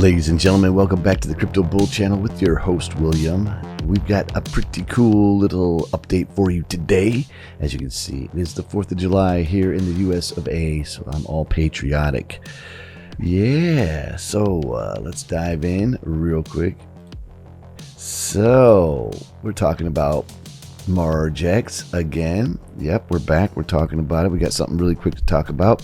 Ladies and gentlemen, welcome back to the Crypto Bull channel with your host, William. We've got a pretty cool little update for you today. As you can see, it is the 4th of July here in the US of A, so I'm all patriotic. Yeah, so let's dive in real quick. So, we're talking about Margex again. Yep, we're back. We're talking about it. We got something really quick to talk about,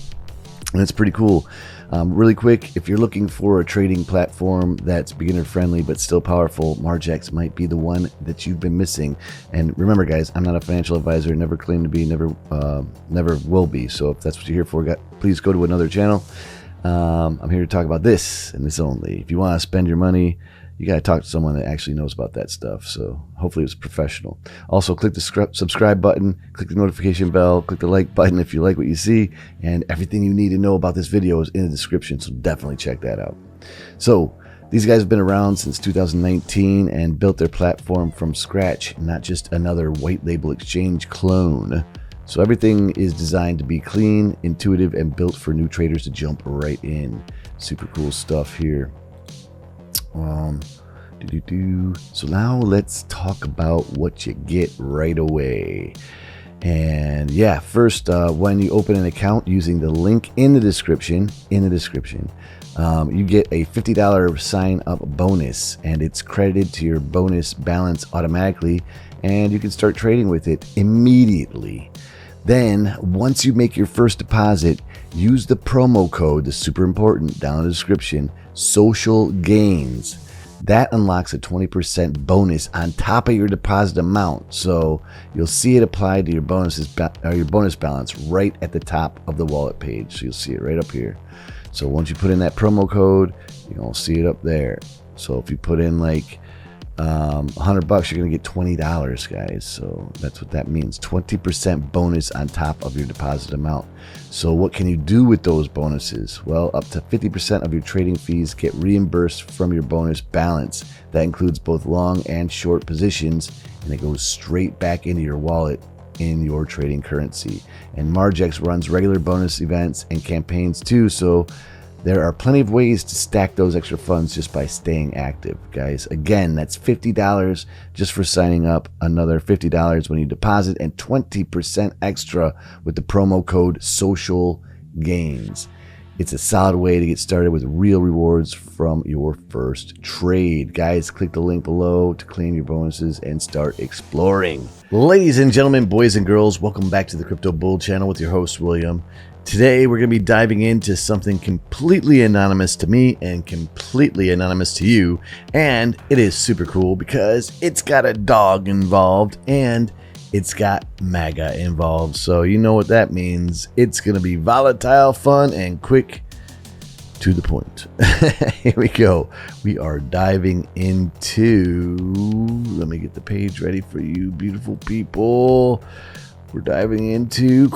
and it's pretty cool. Really quick, if you're looking for a trading platform that's beginner friendly but still powerful, Margex might be the one that you've been missing. And remember, guys, I'm not a financial advisor, never claim to be, never will be. So if that's what you're here for, please go to another channel. I'm here to talk about this and this only. If you want to spend your money, you got to talk to someone that actually knows about that stuff. So hopefully it's professional. Also, click the subscribe button, click the notification bell, click the like button if you like what you see, and everything you need to know about this video is in the description. So definitely check that out. So these guys have been around since 2019 and built their platform from scratch, not just another white label exchange clone. So everything is designed to be clean, intuitive, and built for new traders to jump right in. Super cool stuff here. So now let's talk about what you get right away. And yeah, first, when you open an account using the link in the description, you get a $50 sign up bonus, and it's credited to your bonus balance automatically, and you can start trading with it immediately. Then once you make your first deposit, use the promo code, that's super important, down in the description, social gains. That unlocks a 20% bonus on top of your deposit amount. So you'll see it applied to your bonus balance right at the top of the wallet page. So you'll see it right up here. So once you put in that promo code, you're gonna see it up there. So if you put in like $100, you're gonna get $20, guys. So that's what that means. 20% bonus on top of your deposit amount. So what can you do with those bonuses? Well, up to 50% of your trading fees get reimbursed from your bonus balance. That includes both long and short positions, and it goes straight back into your wallet in your trading currency. And Margex runs regular bonus events and campaigns too, so there are plenty of ways to stack those extra funds just by staying active, guys. Again, that's $50 just for signing up, another $50 when you deposit, and 20% extra with the promo code Social Gains. It's a solid way to get started with real rewards from your first trade. Guys, click the link below to claim your bonuses and start exploring. Ladies and gentlemen, boys and girls, welcome back to the Crypto Bull channel with your host, William. Today, we're going to be diving into something completely anonymous to me and completely anonymous to you. And it is super cool because it's got a dog involved and it's got MAGA involved. So you know what that means. It's going to be volatile, fun, and quick to the point. Here we go. We are diving into, let me get the page ready for you beautiful people. We're diving into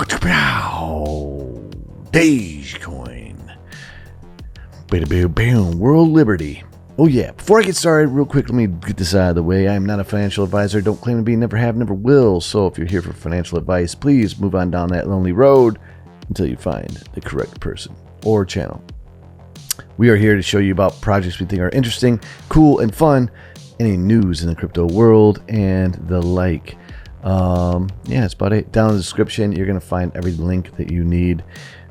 Dege. World Liberty. Oh yeah, before I get started, real quick, let me get this out of the way. I'm not a financial advisor, don't claim to be, never have, never will. So if you're here for financial advice, please move on down that lonely road until you find the correct person or channel. We are here to show you about projects we think are interesting, cool, and fun, any news in the crypto world, and the like. Yeah, that's about it. Down in the description, you're going to find every link that you need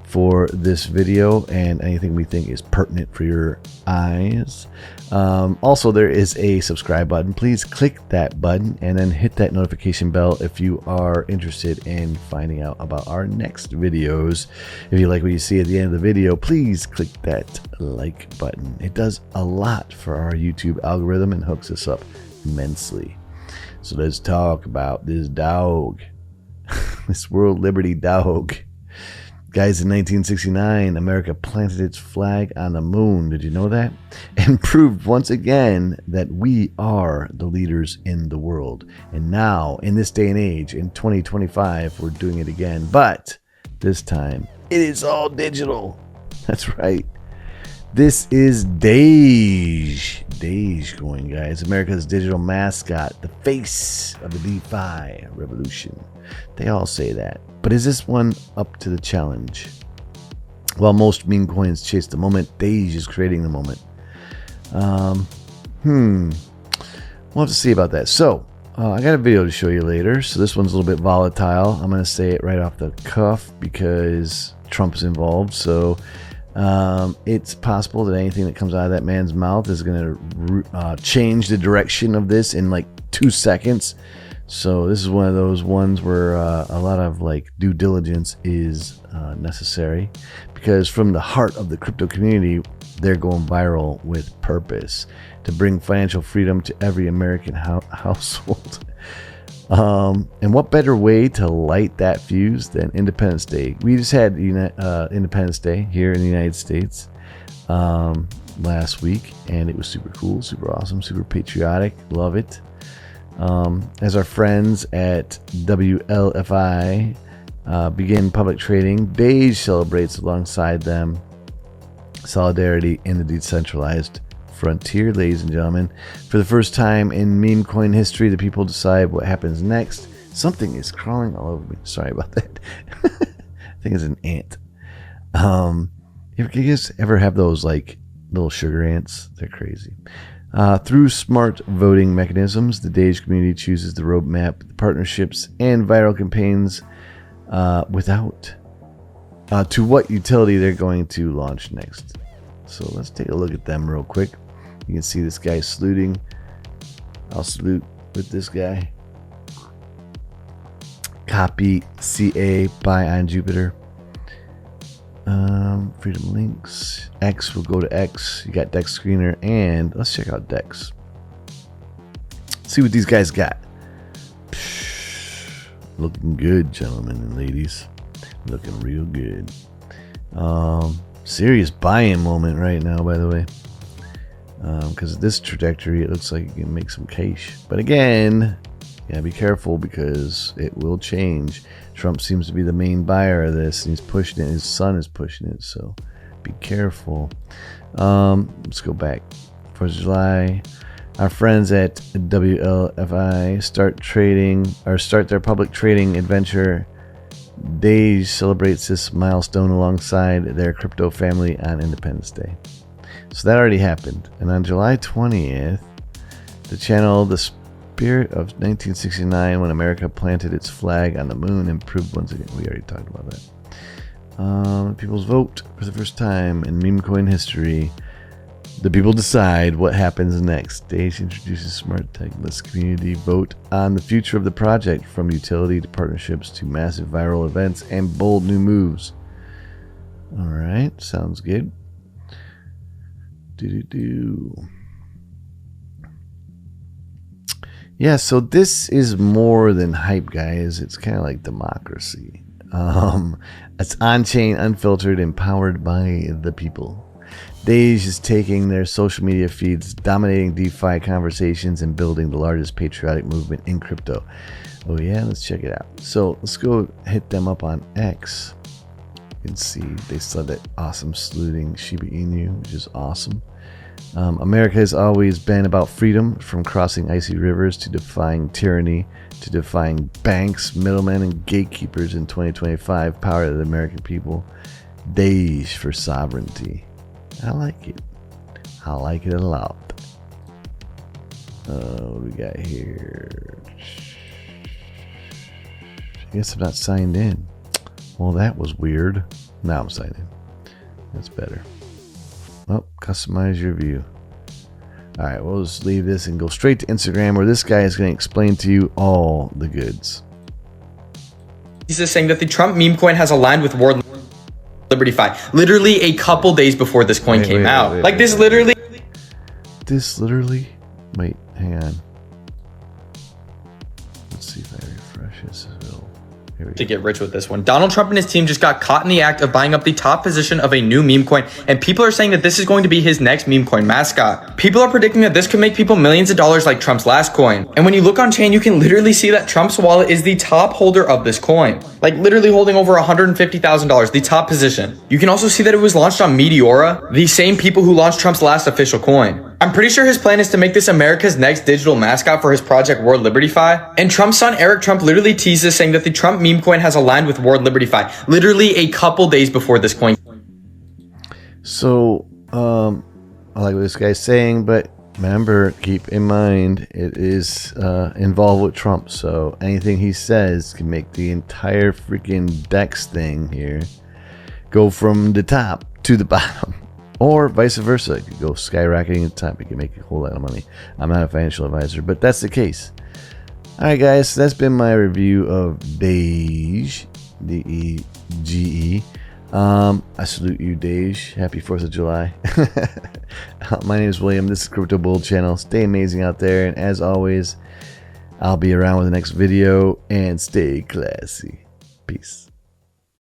for this video and anything we think is pertinent for your eyes. Also, there is a subscribe button. Please click that button and then hit that notification bell if you are interested in finding out about our next videos. If you like what you see at the end of the video, please click that like button. It does a lot for our YouTube algorithm and hooks us up immensely. So let's talk about this dog, this World Liberty dog. Guys, in 1969, America planted its flag on the moon. Did you know that? And proved once again that we are the leaders in the world. And now, in this day and age, in 2025, we're doing it again. But this time, it is all digital. That's right. This is Dege. Dogecoin, guys. America's digital mascot, the face of the DeFi revolution. They all say that. But is this one up to the challenge? While most meme coins chase the moment, Dege is creating the moment. We'll have to see about that. So I got a video to show you later. So this one's a little bit volatile. I'm going to say it right off the cuff because Trump's involved. So it's possible that anything that comes out of that man's mouth is going to change the direction of this in like 2 seconds. So this is one of those ones where a lot of like due diligence is necessary, because from the heart of the crypto community, they're going viral with purpose to bring financial freedom to every American household. And what better way to light that fuse than Independence Day? We just had Independence Day here in the United States last week, and it was super cool, super awesome, super patriotic. Love it. As our friends at WLFI begin public trading, Dege celebrates alongside them solidarity in the decentralized frontier, ladies and gentlemen. For the first time in meme coin history, the people decide what happens next. Something is crawling all over me. Sorry about that. I think it's an ant. You guys ever have those like little sugar ants? They're crazy. Through smart voting mechanisms, the Dege community chooses the roadmap, the partnerships, and viral campaigns to what utility they're going to launch next. So let's take a look at them real quick. You can see this guy saluting. I'll salute with this guy. Copy CA, buy on Jupiter. Freedom links. X will go to X. You got Dex Screener, and let's check out Dex. See what these guys got. Looking good, gentlemen and ladies. Looking real good. Serious buy-in moment right now, by the way. Because of this trajectory, it looks like you can make some cash. But again, yeah, be careful because it will change. Trump seems to be the main buyer of this, and he's pushing it. His son is pushing it, so be careful. Let's go back. 4th of July. Our friends at WLFI start their public trading adventure. Dege celebrates this milestone alongside their crypto family on Independence Day. So that already happened. And on July 20th, the channel The Spirit of 1969, when America planted its flag on the moon and proved once again. We already talked about that. People's vote for the first time in meme coin history. The people decide what happens next. Dege introduces smart tech, lets community vote on the future of the project, from utility to partnerships to massive viral events and bold new moves. All right, sounds good. Yeah, so this is more than hype, guys. It's kind of like democracy. It's on-chain, unfiltered, and powered by the people. Dege is taking their social media feeds, dominating DeFi conversations, and building the largest patriotic movement in crypto. Oh yeah, let's check it out. So let's go hit them up on X. You can see they still have that awesome saluting Shiba Inu, which is awesome. America has always been about freedom, from crossing icy rivers to defying tyranny, to defying banks, middlemen, and gatekeepers. In 2025, power to the American people. Dege for sovereignty. I like it. I like it a lot. What do we got here? I guess I'm not signed in. Well, that was weird. Now I'm signed in. That's better. Well, customize your view. All right, we'll just leave this and go straight to Instagram, where this guy is going to explain to you all the goods. He's just saying that the Trump meme coin has aligned with World Liberty Fi literally a couple days before this coin came out. This literally. Wait, hang on. Let's see if I refresh this. To get rich with this one. Donald Trump and his team just got caught in the act of buying up the top position of a new meme coin, and people are saying that this is going to be his next meme coin mascot. People are predicting that this could make people millions of dollars like Trump's last coin. And when you look on chain, you can literally see that Trump's wallet is the top holder of this coin. Like literally holding over $150,000, the top position. You can also see that it was launched on Meteora, the same people who launched Trump's last official coin. I'm pretty sure his plan is to make this America's next digital mascot for his project World Liberty Fi. And Trump's son Eric Trump literally teased this, saying that the Trump meme coin has aligned with World Liberty Fi literally a couple days before this coin. So, I like what this guy's saying, but remember, keep in mind, it is involved with Trump, so anything he says can make the entire freaking DEX thing here go from the top to the bottom, or vice versa. It could go skyrocketing at the top. You can make a whole lot of money. I'm not a financial advisor, but that's the case. All right, guys, so that's been my review of Dege, D-E-G-E. I salute you, Dege. Happy 4th of July. My name is William. This is Crypto Bull Channel. Stay amazing out there, and as always, I'll be around with the next video, and stay classy. Peace.